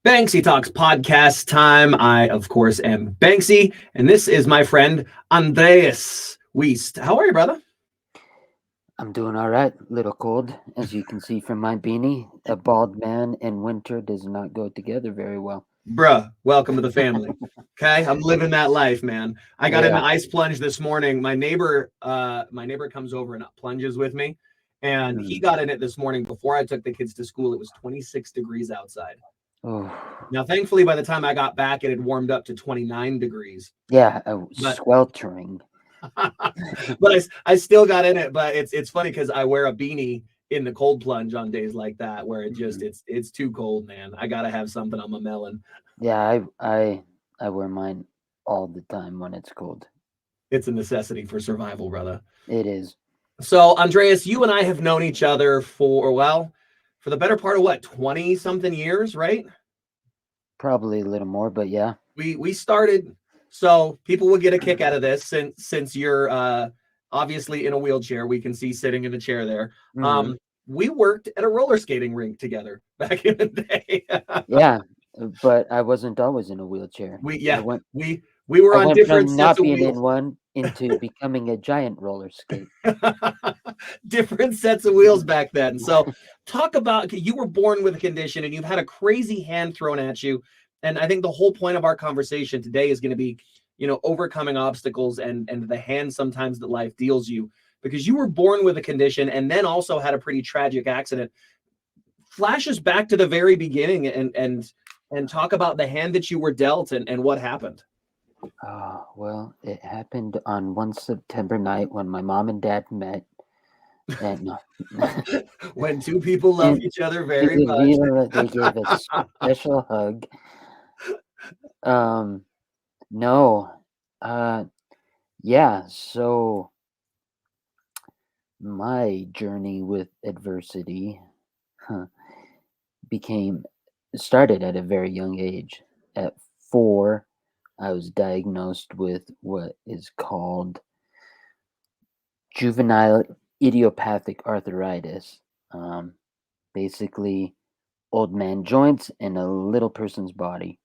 Banksy Talks podcast time. I, of course, am Banksy, and this is my friend Andreas Wiest. How are you, brother? I'm doing all right. Little cold, as you can see from my beanie. A bald man and winter does not go together very well. Bruh, welcome to the family. Okay, I'm living that life, man. I got in the Yeah. ice plunge this morning. My neighbor comes over and plunges with me, and he Mm. got in it this morning before I took the kids to school. It was 26 degrees outside. Oh, Now, thankfully, by the time I got back, it had warmed up to 29 degrees. yeah. But Sweltering. but I still got in it. But it's funny because I wear a beanie in the cold plunge on days like that where it just Mhm. it's too cold, man. I gotta have something on my melon. Yeah, I wear mine all the time when it's cold. It's a necessity for survival, brother. It is So Andreas, you and I have known each other for the better part of what, 20 something years, right? probably a little more, but yeah. We started, so people will get a kick out of this since you're obviously in a wheelchair. We can see sitting in the chair there. Hmm. We worked at a roller skating rink together back in the day. Yeah, but I wasn't always in a wheelchair. we I yeah, went we we were I on went different from sets not of being wheels. in one into becoming a giant roller skate. Different sets of wheels back then. So talk about, you were born with a condition and you've had a crazy hand thrown at you. And I think the whole point of our conversation today is going to be, overcoming obstacles and the hand sometimes that life deals you, because you were born with a condition and then also had a pretty tragic accident. Flashes back to the very beginning and talk about the hand that you were dealt and what happened. Well, it happened on one September night when my mom and dad met. And no, When two people love and each other very much. they gave a special hug. Um, no, uh, yeah. So my journey with adversity huh, became started at a very young age. At 4, I was diagnosed with what is called juvenile idiopathic arthritis. Um, Basically, old man joints in a little person's body.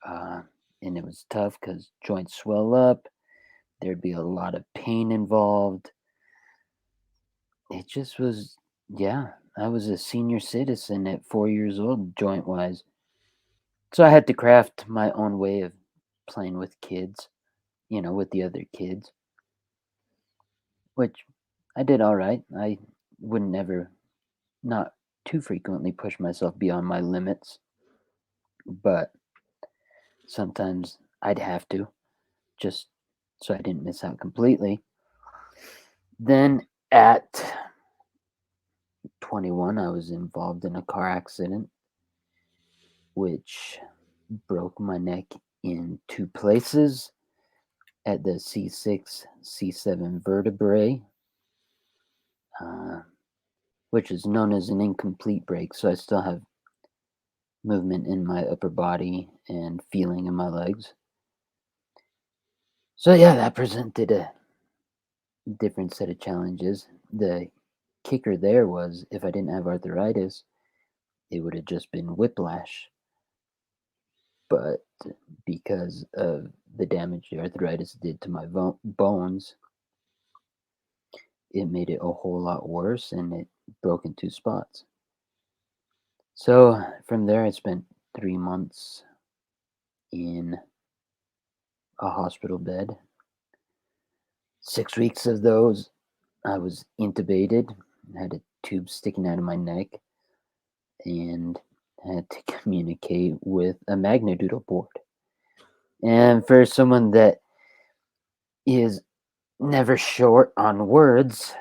Uh, and it was tough because joints swell up. There'd be a lot of pain involved. It just was, yeah. I was a senior citizen at 4 years old, joint wise. So I had to craft my own way of playing with kids, with the other kids, which I did all right. I would never, not too frequently, push myself beyond my limits, but sometimes I'd have to just so I didn't miss out completely. Then at 21, I was involved in a car accident, which broke my neck in 2 places at the C6, C7 vertebrae, uh, which is known as an incomplete break. So I still have movement in my upper body and feeling in my legs. So yeah, that presented a different set of challenges. The kicker there was if I didn't have arthritis, it would have just been whiplash. But because of the damage the arthritis did to my bones, it made it a whole lot worse and it broke in 2 spots. So from there, I spent 3 months in a hospital bed. 6 weeks of those, I was intubated, had a tube sticking out of my neck, and had to communicate with a magnedoodle board. And for someone that is never short on words,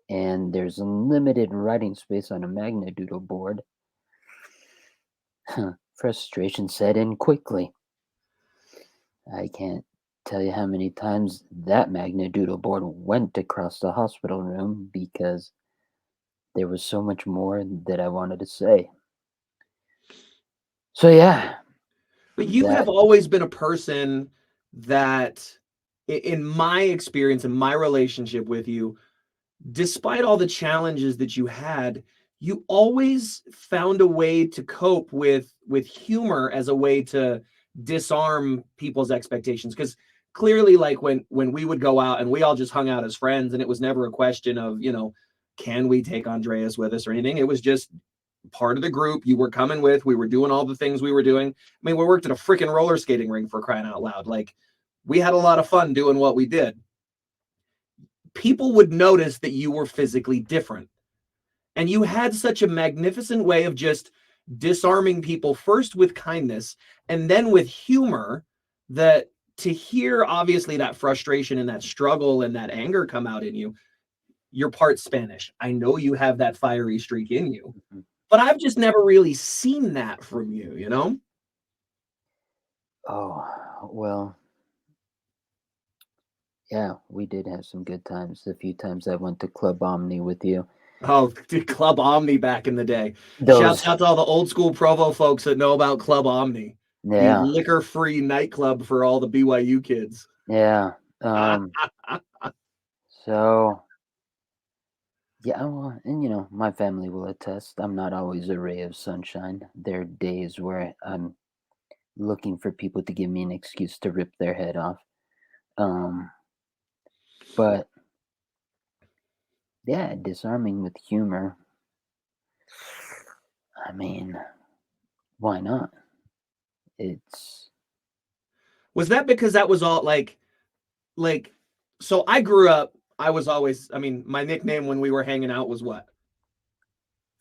and there's limited writing space on a magnedoodle board, frustration set in quickly. I can't tell you how many times that magnedoodle board went across the hospital room because there was so much more that I wanted to say. So yeah, But you have that always been a person that, in my experience and my relationship with you, despite all the challenges that you had, you always found a way to cope with humor as a way to disarm people's expectations. Because clearly, like when we would go out and we all just hung out as friends, and it was never a question of, can we take Andreas with us or anything. It was just part of the group you were coming with. We were doing all the things we were doing. I mean, we worked at a freaking roller skating ring, for crying out loud. Like, we had a lot of fun doing what we did. People would notice that you were physically different. And you had such a magnificent way of just disarming people, first with kindness and then with humor, that to hear obviously that frustration and that struggle and that anger come out in you. You're part Spanish. I know you have that fiery streak in you, but I've just never really seen that from you, you know? Oh, well, yeah, we did have some good times. A few times I went to Club Omni with you. Oh, Club Omni back in the day. Those, Shouts out to all the old school Provo folks that know about Club Omni, the yeah, liquor-free nightclub for all the BYU kids. yeah. So, yeah, well, and my family will attest. I'm not always a ray of sunshine. There are days where I'm looking for people to give me an excuse to rip their head off. But yeah, disarming with humor. I mean, why not? It's Was that because that was all like so I grew up, I was always, I mean, my nickname when we were hanging out was what?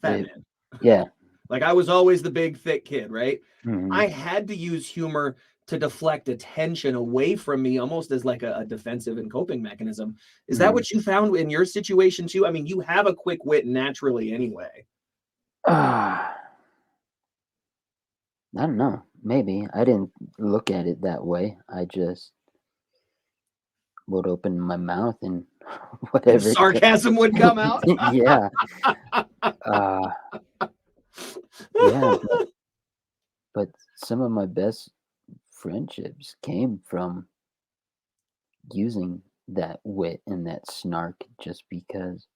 Fat it, Man. yeah. Like, I was always the big thick kid, right? Hmm. I had to use humor to deflect attention away from me, almost as like a defensive and coping mechanism. Is that Hmm. what you found in your situation too? I mean, you have a quick wit naturally anyway. I don't know. Maybe I didn't look at it that way. I just would open my mouth and And whatever. sarcasm would come out. Yeah. Uh, yeah. But some of my best friendships came from using that wit and that snark just because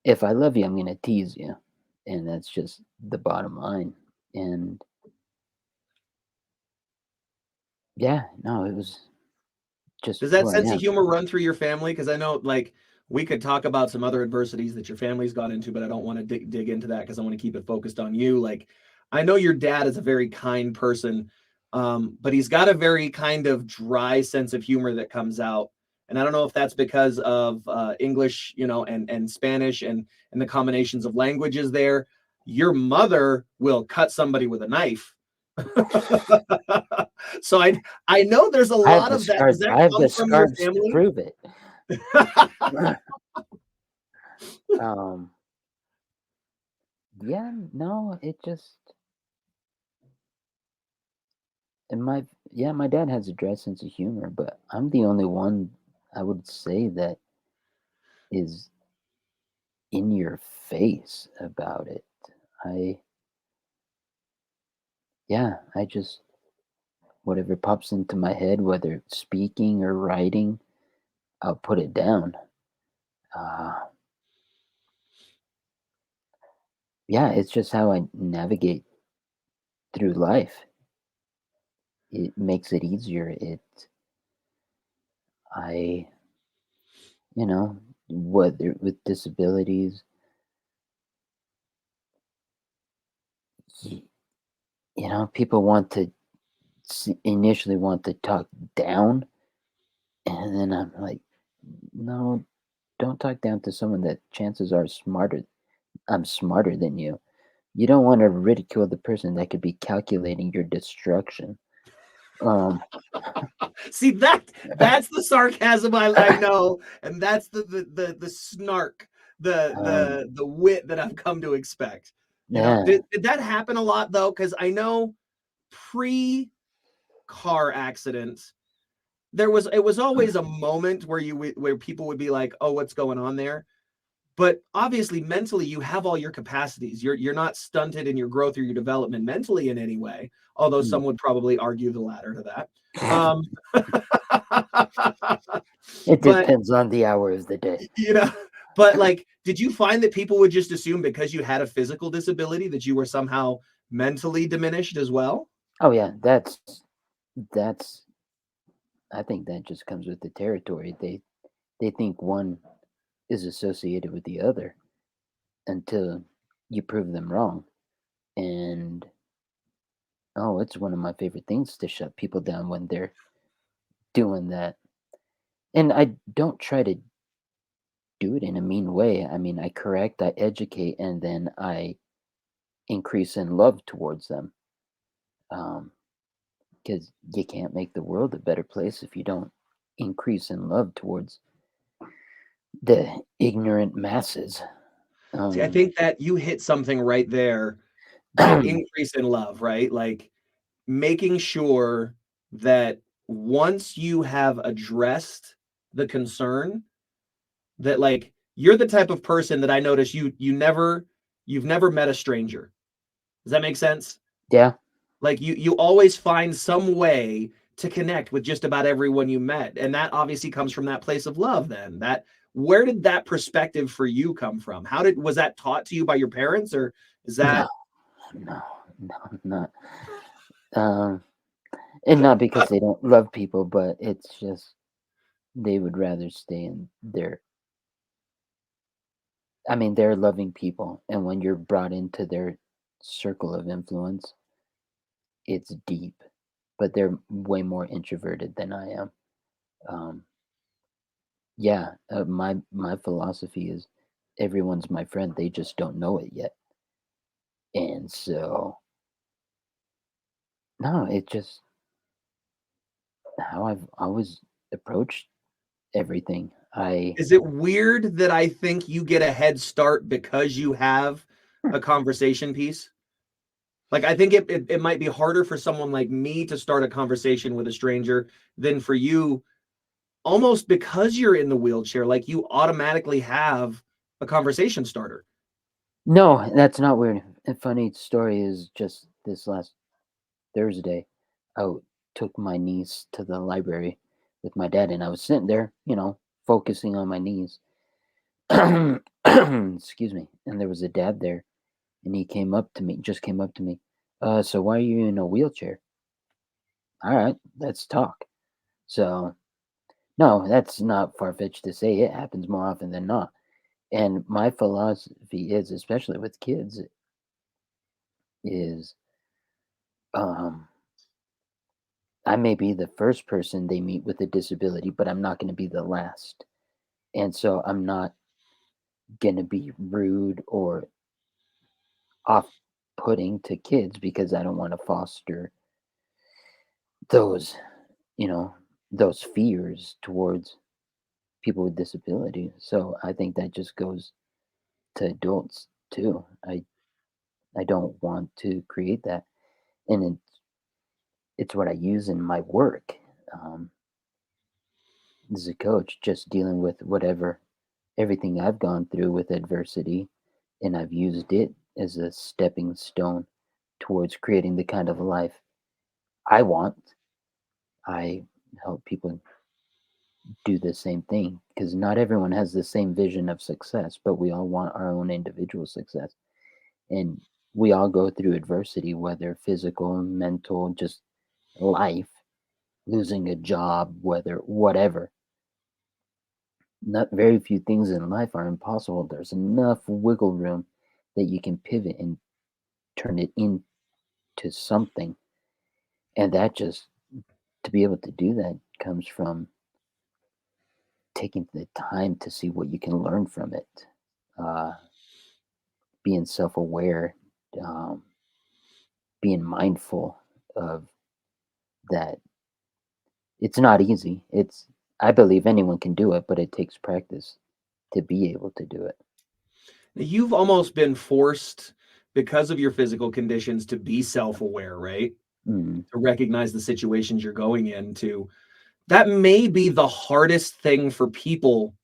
if I love you, I'm going to tease you. And that's just the bottom line. And yeah, no, it was just Does that who I sense of am. humor run through your family? Because I know, like, we could talk about some other adversities that your family's got into, but I don't want to dig into that because I want to keep it focused on you. Like, I know your dad is a very kind person, but he's got a very kind of dry sense of humor that comes out. And I don't know if that's because of English, and Spanish and the combinations of languages there. Your mother will cut somebody with a knife. So I know there's a I have lot the of that. Does scars. that I have come the from your scars to family? prove it. um, yeah, no, it just and my dad has a dry sense of humor, but I'm the only one I would say that is in your face about it. I yeah, I just whatever pops into my head, whether it's speaking or writing, I'll put it down. Uh, yeah, it's just how I navigate through life. It makes it easier. I, you know, whether with disabilities, y- people want to initially want to talk down, and then I'm like, no, don't talk down to someone that chances are smarter. I'm smarter than you. You don't want to ridicule the person that could be calculating your destruction. Um, See, that's the sarcasm I know, and that's the snark, the um, the wit that I've come to expect. yeah. Did that happen a lot though? Because I know pre car accidents, it was always a moment where where people would be like, "Oh, what's going on there?" But obviously, mentally, you have all your capacities. You're not stunted in your growth or your development mentally in any way. Although Mm. some would probably argue the latter to that. Um, It but depends on the hour of the day. you know, But like, did you find that people would just assume because you had a physical disability that you were somehow mentally diminished as well? Oh yeah, that's I think that just comes with the territory. They think one is associated with the other until you prove them wrong. And oh, it's one of my favorite things to shut people down when they're doing that. And I don't try to do it in a mean way. I mean, I correct, I educate, and then I increase in love towards them. Because you can't make the world a better place if you don't increase in love towards the ignorant masses. See, I Um, think that you hit something right there, that increase in love, right? Like making sure that once you have addressed the concern, that like you're the type of person that I notice you've never met a stranger. Does that make sense? yeah, Like you always find some way to connect with just about everyone you met. And that obviously comes from that place of love then. That where did that perspective for you come from? How did was that taught to you by your parents or is no, that no, no, not. Um, and not because they don't love people, but it's just they would rather stay in their. I mean, they're loving people, and when you're brought into their circle of influence, it's deep. But they're way more introverted than I am. Um, yeah, my philosophy is everyone's my friend. They just don't know it yet, and so no, it just how I've always approached everything. I is it weird that I think you get a head start because you have a conversation piece? Like I think it might be harder for someone like me to start a conversation with a stranger than for you almost because you're in the wheelchair, like you automatically have a conversation starter. no, that's not weird. A funny story is just this last Thursday, I took my niece to the library with my dad, and I was sitting there, focusing on my niece. Excuse me. And there was a dad there, and he came up to me, just came up to me. So why are you in a wheelchair? All right, let's talk. So, no, that's not far fetched to say. It happens more often than not. And my philosophy is, especially with kids, is um, I may be the first person they meet with a disability, but I'm not going to be the last. And so I'm not going to be rude or off putting to kids because I don't want to foster those, you know, those fears towards people with disability. So I think that just goes to adults too. I don't want to create that. And it's what I use in my work. Um, as a coach, just dealing with whatever everything I've gone through with adversity, and I've used it as a stepping stone towards creating the kind of life I want. I help people do the same thing because not everyone has the same vision of success, but we all want our own individual success. And we all go through adversity, whether physical, mental, just life, losing a job, whether whatever. Not very few things in life are impossible. There's enough wiggle room that you can pivot and turn it into something. And that just to be able to do that comes from taking the time to see what you can learn from it, uh, being self aware, um, being mindful of that. It's not easy. I believe anyone can do it, but it takes practice to be able to do it. You've almost been forced because of your physical conditions to be self-aware, right? Mm. To recognize the situations you're going into. That may be the hardest thing for people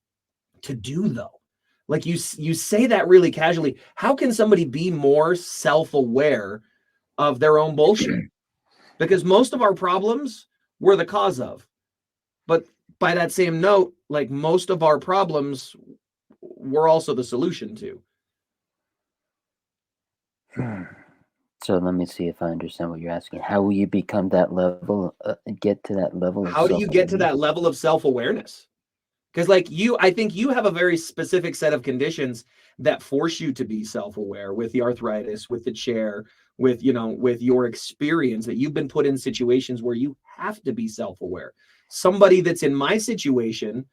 to do though. Like you say that really casually. How can somebody be more self-aware of their own bullshit? Because most of our problems we're the cause of. But by that same note, like most of our problems we're also the solution to. So let me see if I understand what you're asking. How will you become that level, get to that level of How do you get to self-awareness? that level of self-awareness? Because like you, I think you have a very specific set of conditions that force you to be self-aware, with the arthritis, with the chair, with, you know, with your experience, that you've been put in situations where you have to be self-aware. Somebody that's in my situation,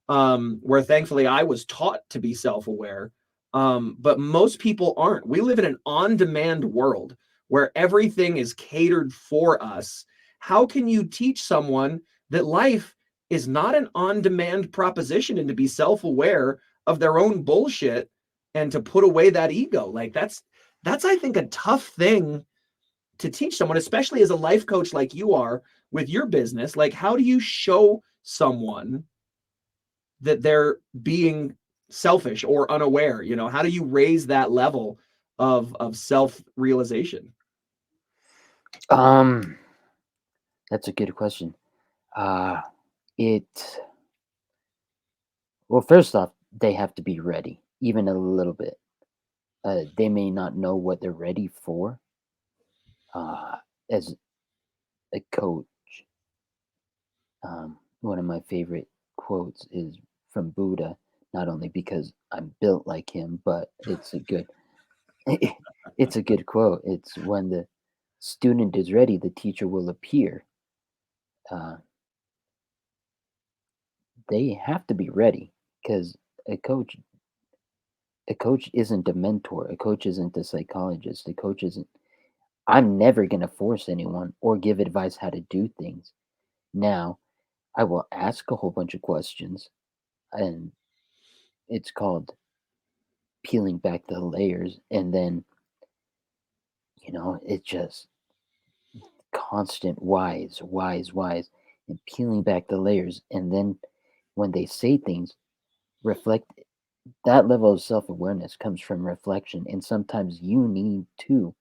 where thankfully I was taught to be self-aware, but most people aren't. We live in an on-demand world where everything is catered for us. How can you teach someone that life is not an on-demand proposition, and to be self-aware of their own bullshit and to put away that ego? Like that's I think a tough thing to teach someone, especially as a life coach like you are with your business. Like, how do you show someone that they're being selfish or unaware? You know, how do you raise that level of self-realization? Um, that's a good question. Uh, it well, first off, they have to be ready, even a little bit. They may not know what they're ready for. Uh, as a coach, one of my favorite quotes is from Buddha, not only because I'm built like him, but it's a good it's a good quote. It's when the student is ready, the teacher will appear. Uh, they have to be ready because a coach a coach isn't a mentor. A coach isn't a psychologist. A coach isn't. I'm never going to force anyone or give advice how to do things. Now, I will ask a whole bunch of questions, and it's called peeling back the layers. And then, it's just constant wise, and peeling back the layers. And then when they say things, reflect. That level of self awareness comes from reflection. And sometimes you need to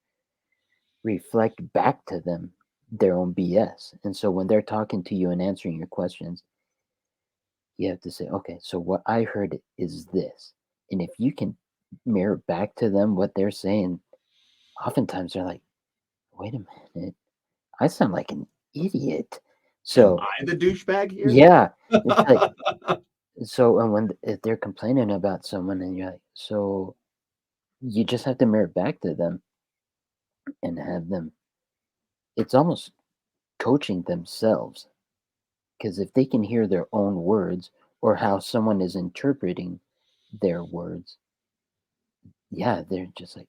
reflect back to them their own BS. And so when they're talking to you and answering your questions, you have to say, okay, so what I heard is this. And if you can mirror back to them what they're saying, oftentimes they're like, wait a minute, I sound like an idiot. Am So, I the douchebag here? yeah, it's like, so, and when if they're complaining about someone and you're like, so you just have to mirror back to them and have them, it's almost coaching themselves. Because if they can hear their own words or how someone is interpreting their words, yeah, they're just like,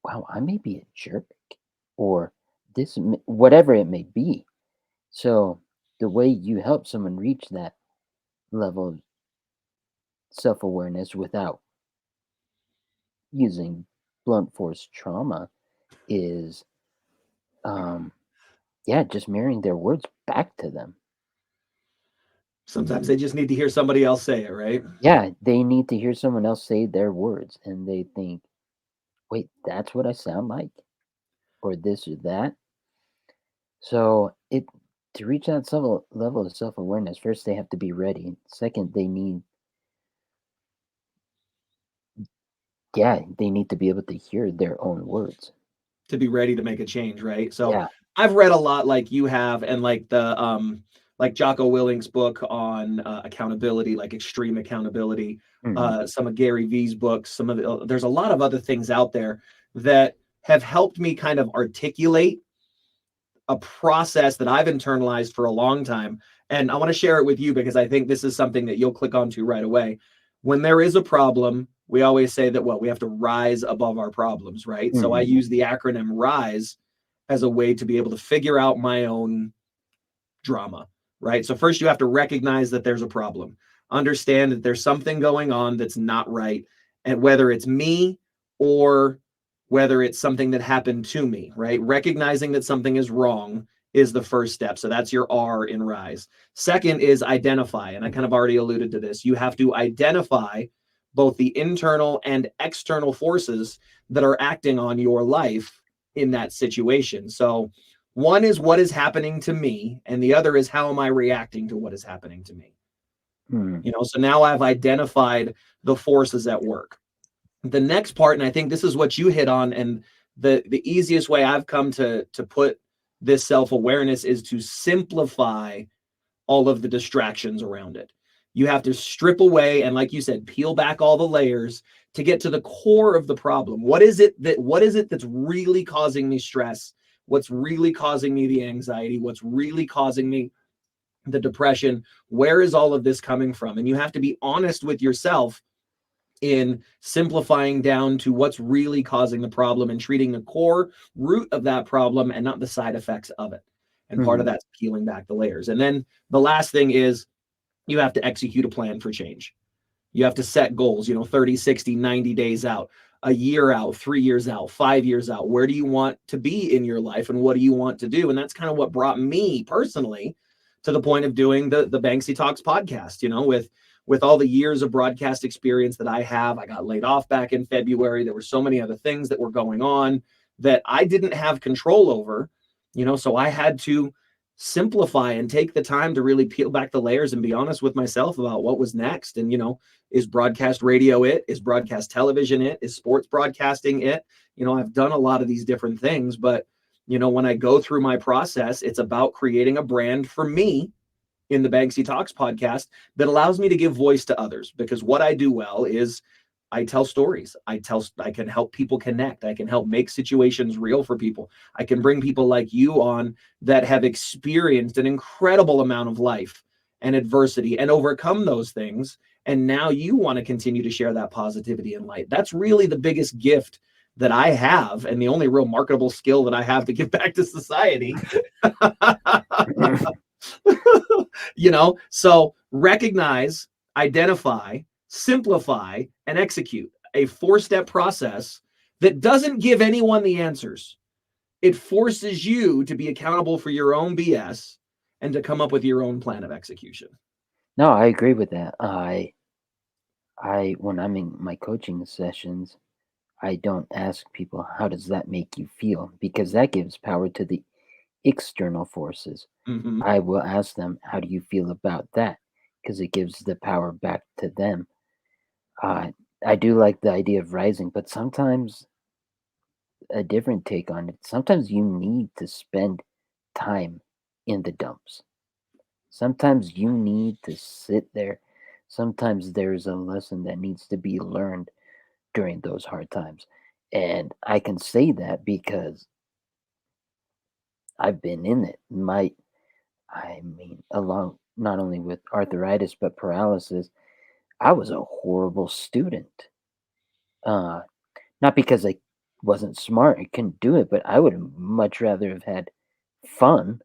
wow, I may be a jerk or whatever it may be. So the way you help someone reach that level of self awareness without using blunt force trauma is, um, yeah, just mirroring their words back to them. Sometimes they just need to hear somebody else say it, right? Yeah, they need to hear someone else say their words and they think, wait, that's what I sound like? Or this or that. So it to reach that level of self awareness, first they have to be ready. Second, they need to be able to hear their own words. To be ready to make a change, right? So Yeah. I've read a lot like you have, and like Jocko Willink's book on accountability, like extreme accountability, Hmm. some of Gary Vee's books, there's a lot of other things out there that have helped me kind of articulate a process that I've internalized for a long time. And I want to share it with you because I think this is something that you'll click onto right away. When there is a problem, we always say that, well, we have to rise above our problems, right? So I Hmm. use the acronym RISE as a way to be able to figure out my own drama, right? So first you have to recognize that there's a problem, understand that there's something going on that's not right, and whether it's me or whether it's something that happened to me, right? Recognizing that something is wrong is the first step. So that's your R in RISE. Second is identify. And I kind of already alluded to this. You have to identify both the internal and external forces that are acting on your life in that situation. So one is what is happening to me, and the other is how am I reacting to what is happening to me. Hmm. So now I've identified the forces at work. The next part, and I think this is what you hit on, and the easiest way I've come to put this self-awareness is to simplify all of the distractions around it. You have to strip away and, like you said, peel back all the layers to get to the core of the problem. What is it that's really causing me stress? What's really causing me the anxiety? What's really causing me the depression? Where is all of this coming from? And you have to be honest with yourself in simplifying down to what's really causing the problem and treating the core root of that problem and not the side effects of it. And part of Hmm. that's peeling back the layers. And then the last thing is you have to execute a plan for change. You have to set goals, 30, 60, 90 days out, a year out, 3 years out, 5 years out. Where do you want to be in your life and what do you want to do? And that's kind of what brought me personally to the point of doing the Banksy Talks podcast, with all the years of broadcast experience that I have. I got laid off back in February. There were so many other things that were going on that I didn't have control over, so I had to simplify and take the time to really peel back the layers and be honest with myself about what was next. And, is broadcast radio it? Is broadcast television it? Is sports broadcasting it? I've done a lot of these different things, but, when I go through my process, it's about creating a brand for me in the Banksy Talks podcast that allows me to give voice to others, because what I do well is I tell stories. I can help people connect. I can help make situations real for people. I can bring people like you on that have experienced an incredible amount of life and adversity and overcome those things. And now you want to continue to share that positivity and light. That's really the biggest gift that I have, and the only real marketable skill that I have to give back to society. So recognize, identify, simplify, and execute a 4-step process that doesn't give anyone the answers. It forces you to be accountable for your own BS and to come up with your own plan of execution. No, I agree with that. I when I'm in my coaching sessions, I don't ask people how does that make you feel, because that gives power to the external forces. Mm-hmm. I will ask them, how do you feel about that? Because it gives the power back to them. Uh, I do like the idea of rising, but sometimes a different take on it. Sometimes you need to spend time in the dumps. Sometimes you need to sit there. Sometimes there's a lesson that needs to be learned during those hard times. And I can say that because I've been in it. I mean, along not only with arthritis but paralysis, I was a horrible student. Uh, Not because I wasn't smart, I couldn't do it, but I would have much rather have had fun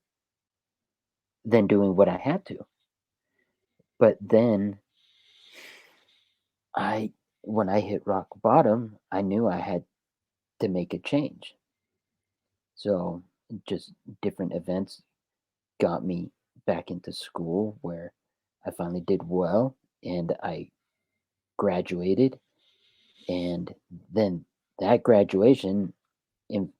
than doing what I had to. But then I, when I hit rock bottom, I knew I had to make a change. So just different events got me back into school where I finally did well and I graduated. And then that graduation in,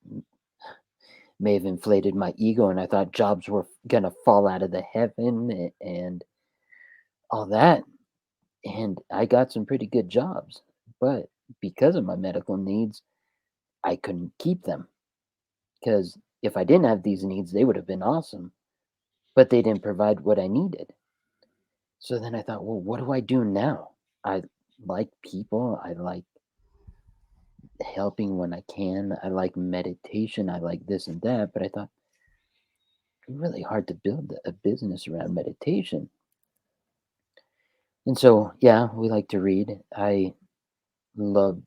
may have inflated my ego, and I thought jobs were going to fall out of the heaven and all that. And I got some pretty good jobs. But because of my medical needs, I couldn't keep them. Because if I didn't have these needs, they would have been awesome. But they didn't provide what I needed. So then I thought, well, what do I do now? I like people. I like helping when I can. I like meditation. I like this and that. But I thought, it's really hard to build a business around meditation. And so, yeah, we like to read. I loved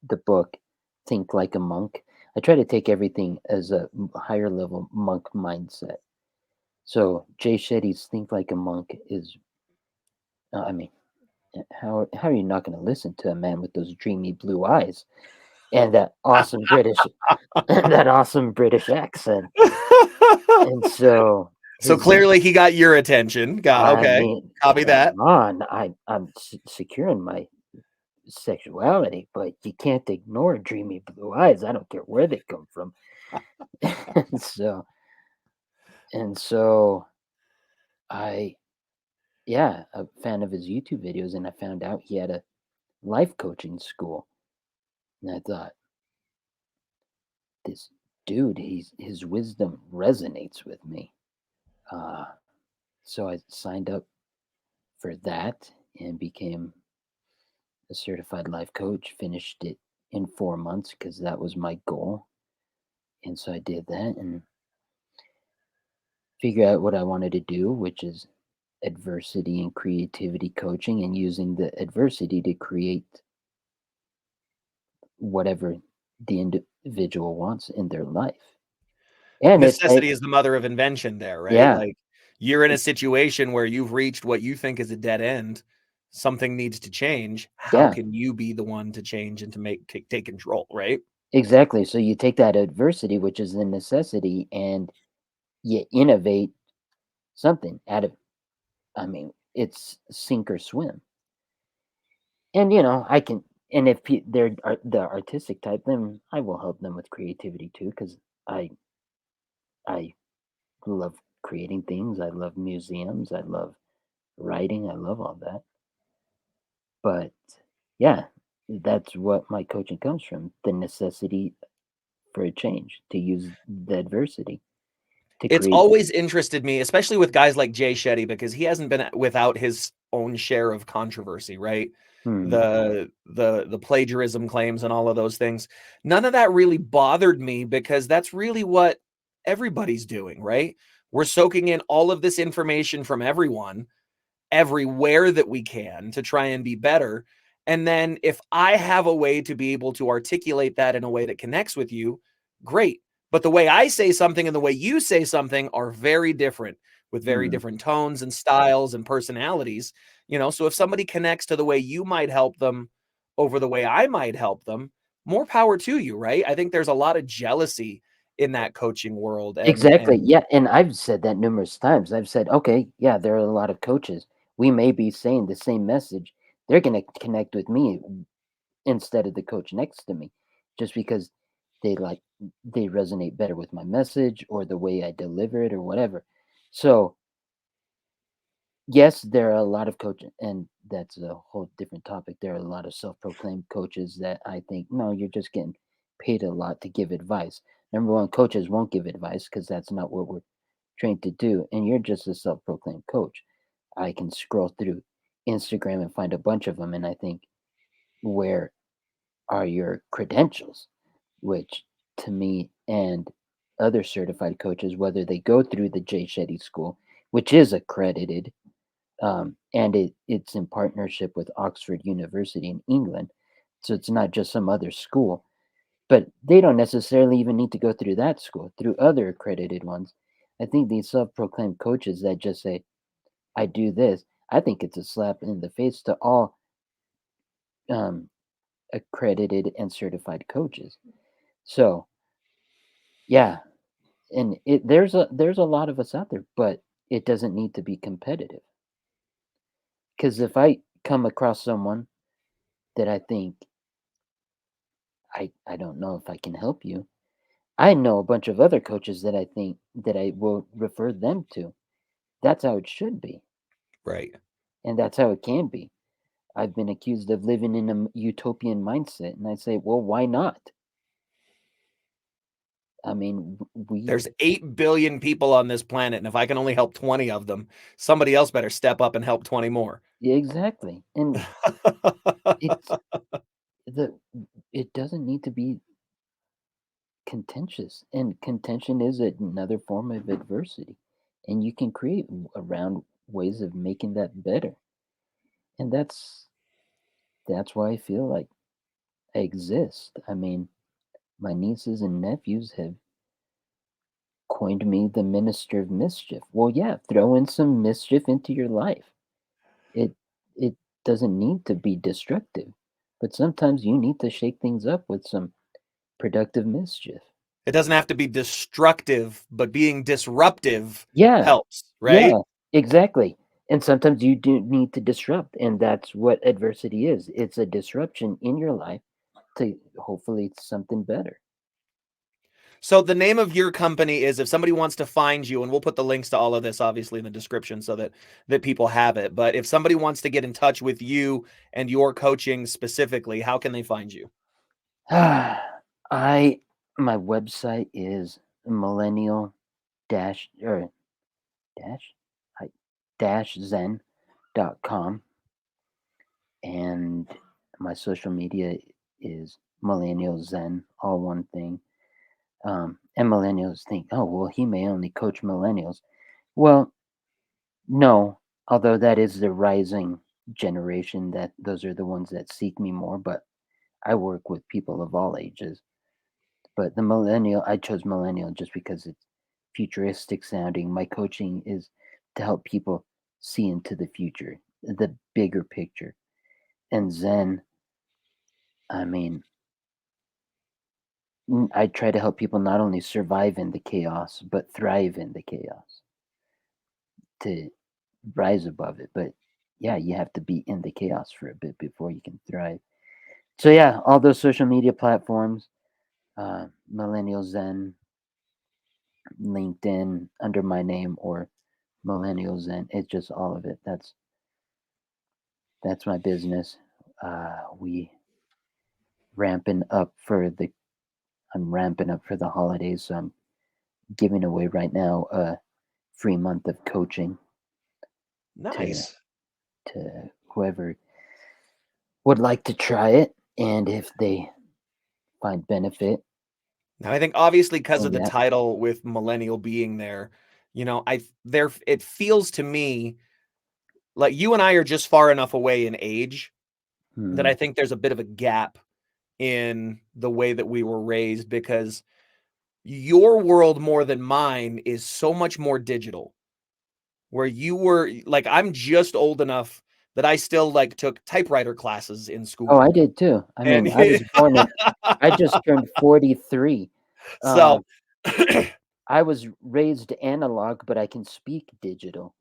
the book Think Like a Monk. I try to take everything as a higher level monk mindset. So, Jay Shetty's Think Like a Monk is, I mean, how are you not going to listen to a man with those dreamy blue eyes and that awesome British that awesome British accent? And so So his clearly he got your attention. I Okay. mean, Copy that. come on, I'm secure in my sexuality, but you can't ignore dreamy blue eyes. I don't care where they come from. and so and so I yeah, a fan of his YouTube videos, and I found out he had a life coaching school, and I thought, this dude, his wisdom resonates with me. Uh, so I signed up for that and became a certified life coach. Finished it in 4 months because that was my goal, and so I did that and figure out what I wanted to do, which is adversity and creativity coaching, and using the adversity to create whatever the individual wants in their life. And it Necessity is the mother of invention there, right? yeah, Like, you're in a situation where you've reached what you think is a dead end. Something needs to change. How yeah, can you be the one to change and to take control, right? exactly. So you take that adversity, which is the necessity, and you innovate something out of, I mean, it's sink or swim. And I can, and if they're the artistic type, then I will help them with creativity too, because I I love creating things. I love museums. I love writing. I love all that. But yeah, that's what my coaching comes from, the necessity for a change, to use the adversity to It's create. always interested me, especially with guys like Jay Shetty, because he hasn't been without his own share of controversy, right? Hmm, The plagiarism claims and all of those things. None of that really bothered me because that's really what everybody's doing, right? We're soaking in all of this information from everyone everywhere that we can to try and be better. And then if I have a way to be able to articulate that in a way that connects with you, great. But the way I say something and the way you say something are very different, with very hmm. different tones and styles and personalities. So if somebody connects to the way you might help them over the way I might help them, more power to you, right? I think there's a lot of jealousy in that coaching world. and Exactly. and Yeah, and I've said that numerous times. I've said, okay, yeah, there are a lot of coaches. We may be saying the same message. They're going to connect with me instead of the coach next to me, just because they like they resonate better with my message or the way I deliver it or whatever. So yes, there are a lot of coaches, and that's a whole different topic. There are a lot of self-proclaimed coaches that I think, no, you're just getting paid a lot to give advice. Number one, coaches won't give advice because that's not what we're trained to do. And you're just a self-proclaimed coach. I can scroll through Instagram and find a bunch of them, and I think, where are your credentials? Which, to me and other certified coaches, whether they go through the Jay Shetty School, which is accredited, and it's in partnership with Oxford University in England. So it's not just some other school, but they don't necessarily even need to go through that school, through other accredited ones. I think these self proclaimed coaches that just say, I do this, I think it's a slap in the face to all um, accredited and certified coaches. So, yeah, and there's a lot of us out there, but it doesn't need to be competitive. Because if I come across someone that I think, I don't know if I can help you. I know a bunch of other coaches that I think that I will refer them to. That's how it should be, right. and that's how it can be. I've been accused of living in a utopian mindset, and I say, well, why not? I mean, we There's 8 billion people on this planet, and if I can only help 20 of them, somebody else better step up and help 20 more. yeah, exactly, and it's the it doesn't need to be contentious, and contention is another form of adversity, and you can create around ways of making that better, and that's why I feel like I exist. I mean, my nieces and nephews have coined me the minister of mischief. Well, yeah, throw in some mischief into your life. It doesn't need to be destructive, but sometimes you need to shake things up with some productive mischief. It doesn't have to be destructive, but being disruptive Yeah, helps, right? yeah, exactly. And sometimes you do need to disrupt, and that's what adversity is. It's a disruption in your life to hopefully it's something better. So the name of your company is, if somebody wants to find you, and we'll put the links to all of this obviously in the description so that people have it. But if somebody wants to get in touch with you and your coaching specifically, how can they find you? I my website is millennial dash or dash I dash zen.com, and my social media is millennial zen, all one thing. And millennials think, oh well, he may only coach millennials. Well, no, although that is the rising generation, that those are the ones that seek me more, but I work with people of all ages. But the millennial, I chose millennial just because it's futuristic sounding. My coaching is to help people see into the future, the bigger picture. And Zen, I mean, I try to help people not only survive in the chaos, but thrive in the chaos, to rise above it. But yeah, you have to be in the chaos for a bit before you can thrive. So yeah, all those social media platforms, Millennial Zen, LinkedIn under my name, or Millennial Zen. It's just all of it. That's my business. We ramping up for the I'm ramping up for the holidays, so I'm giving away right now a free month of coaching to Nice. whoever would like to try it, and if they find benefit. Now, I think obviously because Oh of the yeah. title with millennial being there, it feels to me like you and I are just far enough away in age that Hmm. I think there's a bit of a gap in the way that we were raised, because your world more than mine is so much more digital. Where you were like, I'm just old enough that I still like took typewriter classes in Oh, I school. did too. I And mean, I was born in. I just turned 43. Uh, so I was raised analog, but I can speak digital.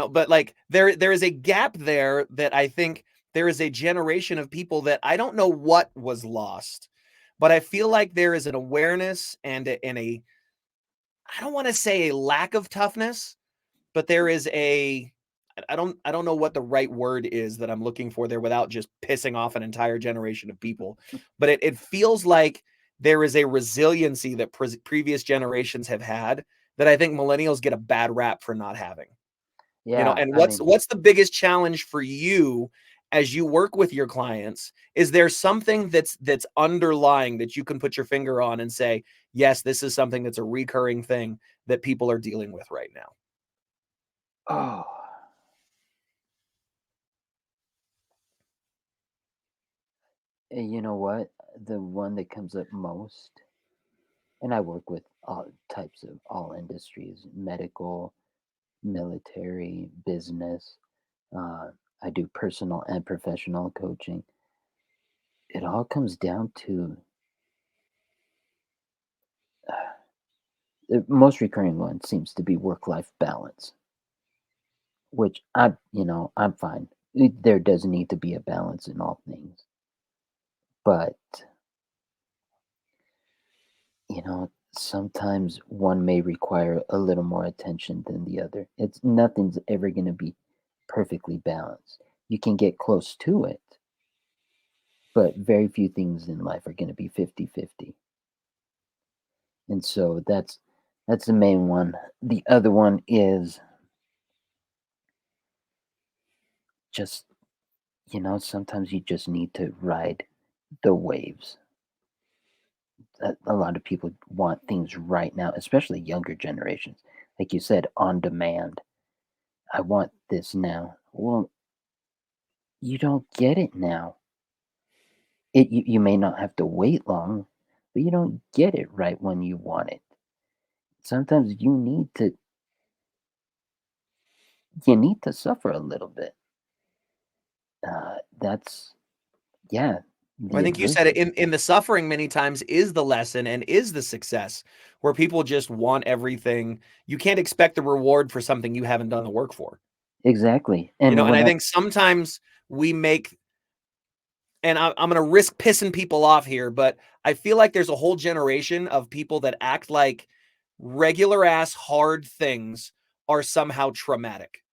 but like there is a gap there that I think there is a generation of people that I don't know what was lost, but I feel like there is an awareness and a I don't want to say a lack of toughness, but there is a I don't know what the right word is that I'm looking for there without just pissing off an entire generation of people. But it feels like there is a resiliency that previous generations have had that I think millennials get a bad rap for not having. Yeah, And I what's mean, what's the biggest challenge for you as you work with your clients? Is there something that's underlying that you can put your finger on and say, yes, this is something that's a recurring thing that people are dealing with right now? oh, you know what? The one that comes up most, and I work with all types of all industries: medical, military, business. Uh, I do personal and professional coaching. It all comes down to the most recurring one seems to be work-life balance, which I'm fine. There does need to be a balance in all things, but sometimes one may require a little more attention than the other. It's Nothing's ever going to be perfectly balanced. You can get close to it, but very few things in life are going to be 50-50. And so that's the main one. The other one is just, sometimes you just need to ride the waves. A lot of people want things right now, especially younger generations. Like you said, on demand. I want this now. Well, you don't get it now. You may not have to wait long, but you don't get it right when you want it. Sometimes you need to suffer a little bit. That's Yeah, Well, I the think you said it, adversity. in the suffering many times is the lesson and is the success, where people just want everything. You can't expect the reward for something you haven't done the work for. Exactly. And And when I I think sometimes we make and I'm going to risk pissing people off here, but I feel like there's a whole generation of people that act like regular ass hard things are somehow traumatic.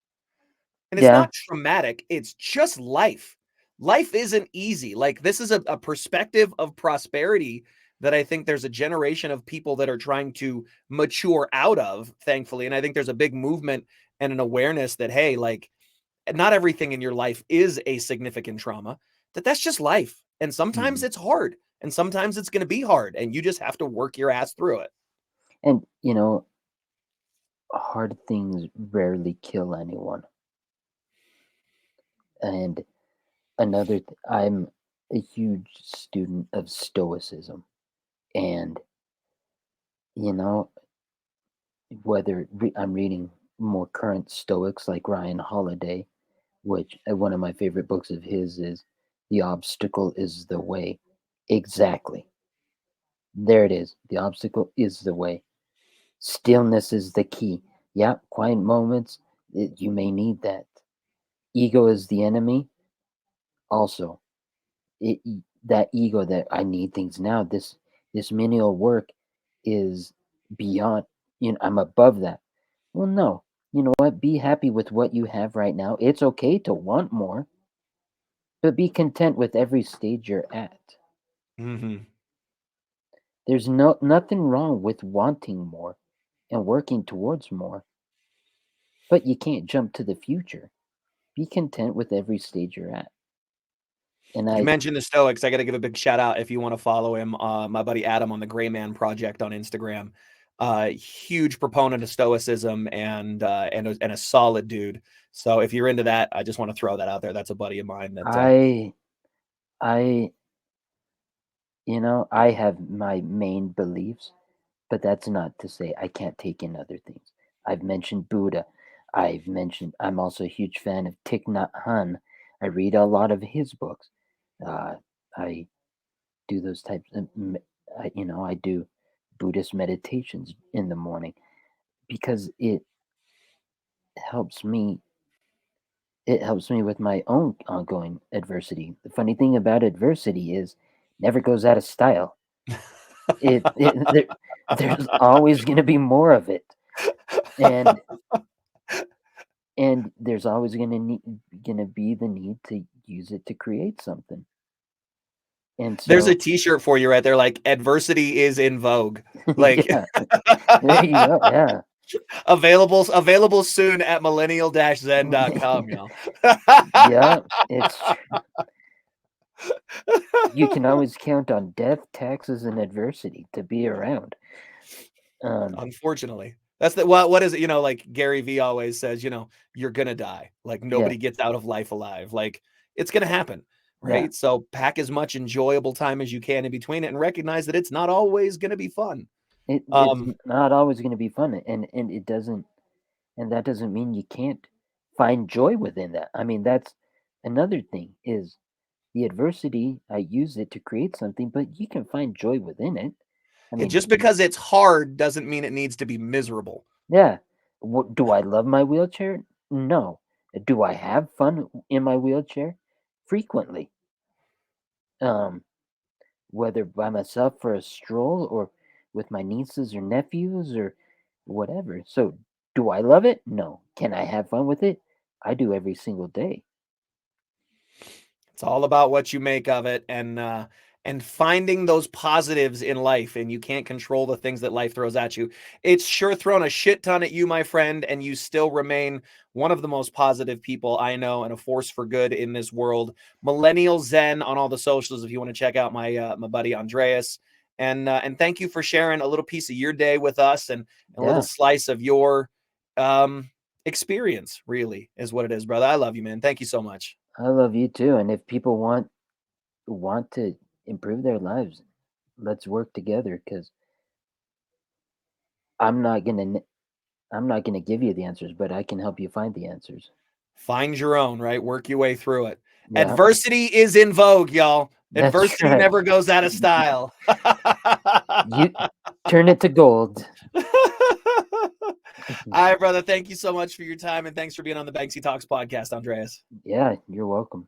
And it's Yeah. not traumatic, it's just life. Life isn't easy. Like, this is a perspective of prosperity that I think there's a generation of people that are trying to mature out of, thankfully. And I think there's a big movement and an awareness that, hey, like, not everything in your life is a significant trauma, that's just life. And sometimes Mhm. it's hard, and sometimes it's going to be hard, and you just have to work your ass through it. And hard things rarely kill anyone. And I'm a huge student of stoicism, and you know I'm reading more current Stoics like Ryan Holiday, which one of my favorite books of his is "The Obstacle Is the Way." Exactly, there it is. The obstacle is the way. Stillness is the key. Yeah, quiet moments. You may need that. Ego is the enemy. Also, that ego that I need things now. This menial work is beyond. I'm above that. Well, no. You know what? Be happy with what you have right now. It's okay to want more, but be content with every stage you're at. Mm-hmm. There's nothing wrong with wanting more and working towards more, but you can't jump to the future. Be content with every stage you're at. And You mentioned the Stoics. I got to give a big shout out if you want to follow him. My buddy Adam on the Gray Man Project on Instagram. Huge proponent of Stoicism and a solid dude. So if you're into that, I just want to throw that out there. That's a buddy of mine. That I I I have my main beliefs, but that's not to say I can't take in other things. I've mentioned Buddha. I'm also a huge fan of Thich Nhat Hanh. I read a lot of his books. Uh, I do those types of, I do Buddhist meditations in the morning because helps me it helps me with my own ongoing adversity. The funny thing about adversity is never goes out of style. There's always going to be more of it, and there's always going to be the need to use it to create something. And there's a so, T-shirt for you right there. Like, adversity is in vogue. Like, yeah, there you go. Yeah, available soon at millennial-zen.com, y'all. yeah. It's true. You can always count on death, taxes, and adversity to be around. Um, Unfortunately. That's the what is it? Like Gary V always says, you're gonna die. Like, yeah, nobody gets out of life alive. Like, it's gonna happen. yeah. Right. So pack as much enjoyable time as you can in between it and recognize that it's not always gonna be fun. It's Um, not always going to be fun, and that doesn't mean you can't find joy within that. I mean, that's another thing is the adversity. I use it to create something, but you can find joy within it. I mean, just because it's hard doesn't mean it needs to be miserable. yeah. Do I love my wheelchair? No. Do I have fun in my wheelchair? Frequently. Um, whether by myself for a stroll or with my nieces or nephews or whatever. So, do I love it? No. Can I have fun with it? I do every single day. It's all about what you make of it, and finding those positives in life, and you can't control the things that life throws at you. It's sure thrown a shit ton at you, my friend, and you still remain one of the most positive people I know and a force for good in this world. Millennial Zen on all the socials if you want to check out my buddy Andreas. And thank you for sharing a little piece of your day with us, and a little Yeah. slice of your experience, really, is what it is, brother. I love you, man. Thank you so much. I love you too. And if people want to improve their lives, let's work together cuz I'm not going to I'm not going to give you the answers, but I can help you find the answers. Find your own, right? Work your way through it. Yeah. Adversity is in vogue, y'all. That's Adversity right. never goes out of style. You turn it to gold. All right, brother. Thank you so much for your time, and thanks for being on the Banksy Talks podcast, Andreas. Yeah, you're welcome.